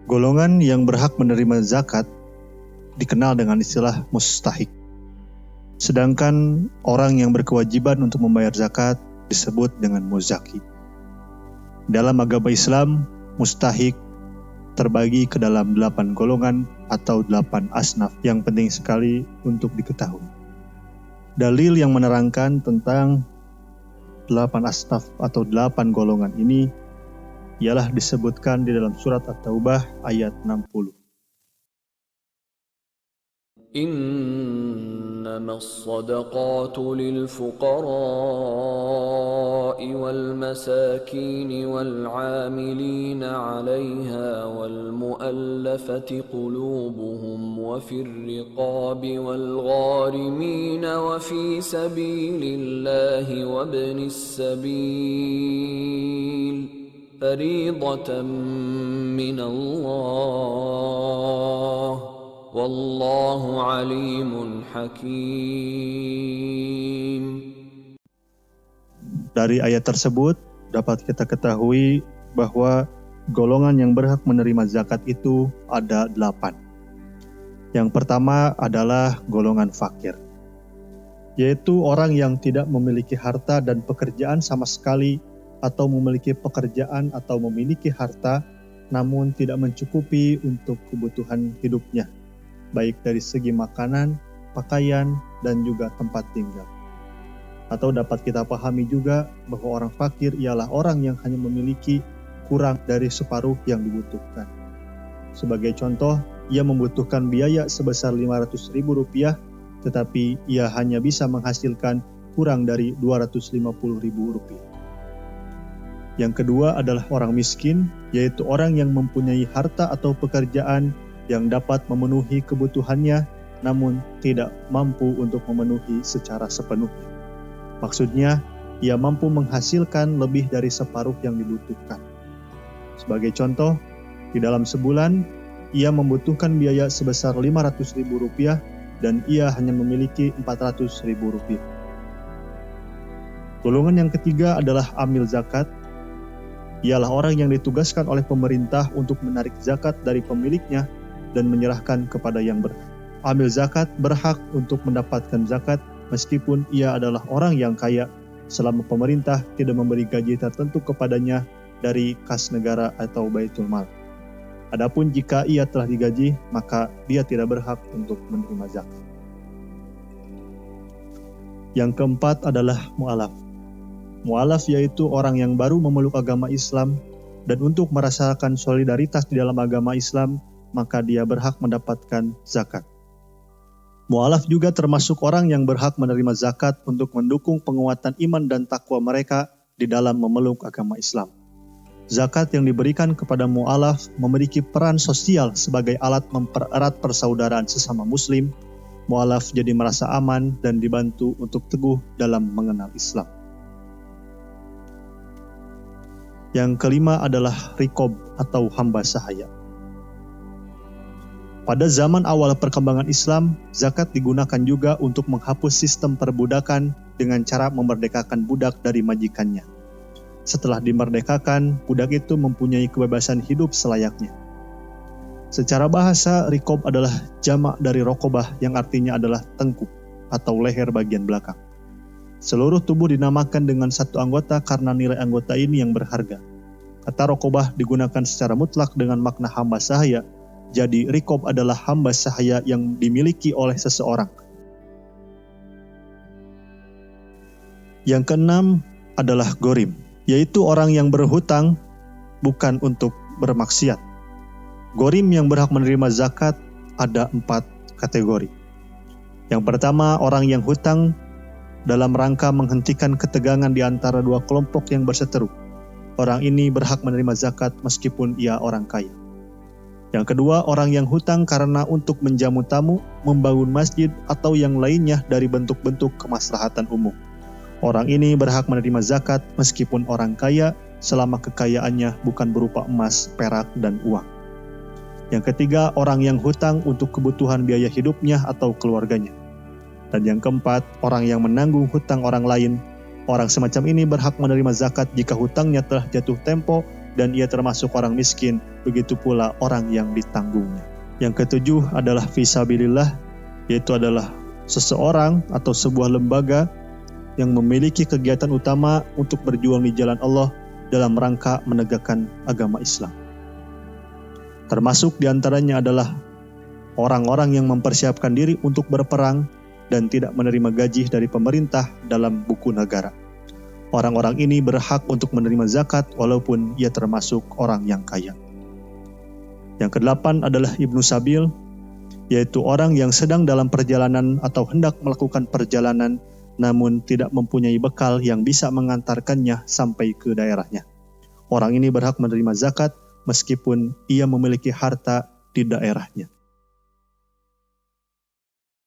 Golongan yang berhak menerima zakat dikenal dengan istilah mustahik. Sedangkan orang yang berkewajiban untuk membayar zakat disebut dengan muzaki. Dalam agama Islam, mustahik terbagi ke dalam 8 golongan atau 8 asnaf yang penting sekali untuk diketahui. Dalil yang menerangkan tentang 8 asnaf atau 8 golongan ini ialah disebutkan di dalam surat At-Taubah ayat 60. إنما الصدقات للفقراء والمساكين والعاملين عليها والمؤلفة قلوبهم وفي الرقاب والغارمين وفي سبيل الله وابن السبيل فريضة من الله Wallahu alimun hakim. Dari ayat tersebut dapat kita ketahui bahwa golongan yang berhak menerima zakat itu ada 8. Yang pertama adalah golongan fakir, yaitu orang yang tidak memiliki harta dan pekerjaan sama sekali, atau memiliki pekerjaan atau memiliki harta namun tidak mencukupi untuk kebutuhan hidupnya, baik dari segi makanan, pakaian, dan juga tempat tinggal. Atau dapat kita pahami juga bahwa orang fakir ialah orang yang hanya memiliki kurang dari separuh yang dibutuhkan. Sebagai contoh, ia membutuhkan biaya sebesar Rp500.000, tetapi ia hanya bisa menghasilkan kurang dari Rp250.000. Yang kedua adalah orang miskin, yaitu orang yang mempunyai harta atau pekerjaan yang dapat memenuhi kebutuhannya, namun tidak mampu untuk memenuhi secara sepenuhnya. Maksudnya, ia mampu menghasilkan lebih dari separuh yang dibutuhkan. Sebagai contoh, di dalam sebulan, ia membutuhkan biaya sebesar Rp500.000 dan ia hanya memiliki Rp400.000. Golongan yang ketiga adalah amil zakat. Ialah orang yang ditugaskan oleh pemerintah untuk menarik zakat dari pemiliknya dan menyerahkan kepada yang berhak. Amil zakat berhak untuk mendapatkan zakat meskipun ia adalah orang yang kaya, selama pemerintah tidak memberi gaji tertentu kepadanya dari kas negara atau baitul mal. Adapun jika ia telah digaji, maka dia tidak berhak untuk menerima zakat. Yang keempat adalah mu'alaf. Mu'alaf yaitu orang yang baru memeluk agama Islam, dan untuk merasakan solidaritas di dalam agama Islam, maka dia berhak mendapatkan zakat. Mu'alaf juga termasuk orang yang berhak menerima zakat untuk mendukung penguatan iman dan takwa mereka di dalam memeluk agama Islam. Zakat yang diberikan kepada mu'alaf memiliki peran sosial sebagai alat mempererat persaudaraan sesama muslim. Mu'alaf jadi merasa aman dan dibantu untuk teguh dalam mengenal Islam. Yang kelima adalah riqab atau hamba sahaya. Pada zaman awal perkembangan Islam, zakat digunakan juga untuk menghapus sistem perbudakan dengan cara memerdekakan budak dari majikannya. Setelah dimerdekakan, budak itu mempunyai kebebasan hidup selayaknya. Secara bahasa, riqab adalah jamak dari rokobah yang artinya adalah tengkuk atau leher bagian belakang. Seluruh tubuh dinamakan dengan satu anggota karena nilai anggota ini yang berharga. Kata rokobah digunakan secara mutlak dengan makna hamba sahaya. Jadi riqab adalah hamba sahaya yang dimiliki oleh seseorang. Yang keenam adalah ghorim, yaitu orang yang berhutang bukan untuk bermaksiat. Ghorim yang berhak menerima zakat ada 4 kategori. Yang pertama, orang yang hutang dalam rangka menghentikan ketegangan di antara dua kelompok yang berseteru. Orang ini berhak menerima zakat meskipun ia orang kaya. Yang kedua, orang yang hutang karena untuk menjamu tamu, membangun masjid, atau yang lainnya dari bentuk-bentuk kemaslahatan umum. Orang ini berhak menerima zakat meskipun orang kaya, selama kekayaannya bukan berupa emas, perak, dan uang. Yang ketiga, orang yang hutang untuk kebutuhan biaya hidupnya atau keluarganya. Dan yang keempat, orang yang menanggung hutang orang lain. Orang semacam ini berhak menerima zakat jika hutangnya telah jatuh tempo dan ia termasuk orang miskin, begitu pula orang yang ditanggungnya. Yang ketujuh adalah fisabilillah, yaitu adalah seseorang atau sebuah lembaga yang memiliki kegiatan utama untuk berjuang di jalan Allah dalam rangka menegakkan agama Islam. Termasuk diantaranya adalah orang-orang yang mempersiapkan diri untuk berperang dan tidak menerima gaji dari pemerintah dalam buku negara. Orang-orang ini berhak untuk menerima zakat walaupun ia termasuk orang yang kaya. Yang kedelapan adalah Ibnu Sabil, yaitu orang yang sedang dalam perjalanan atau hendak melakukan perjalanan namun tidak mempunyai bekal yang bisa mengantarkannya sampai ke daerahnya. Orang ini berhak menerima zakat meskipun ia memiliki harta di daerahnya.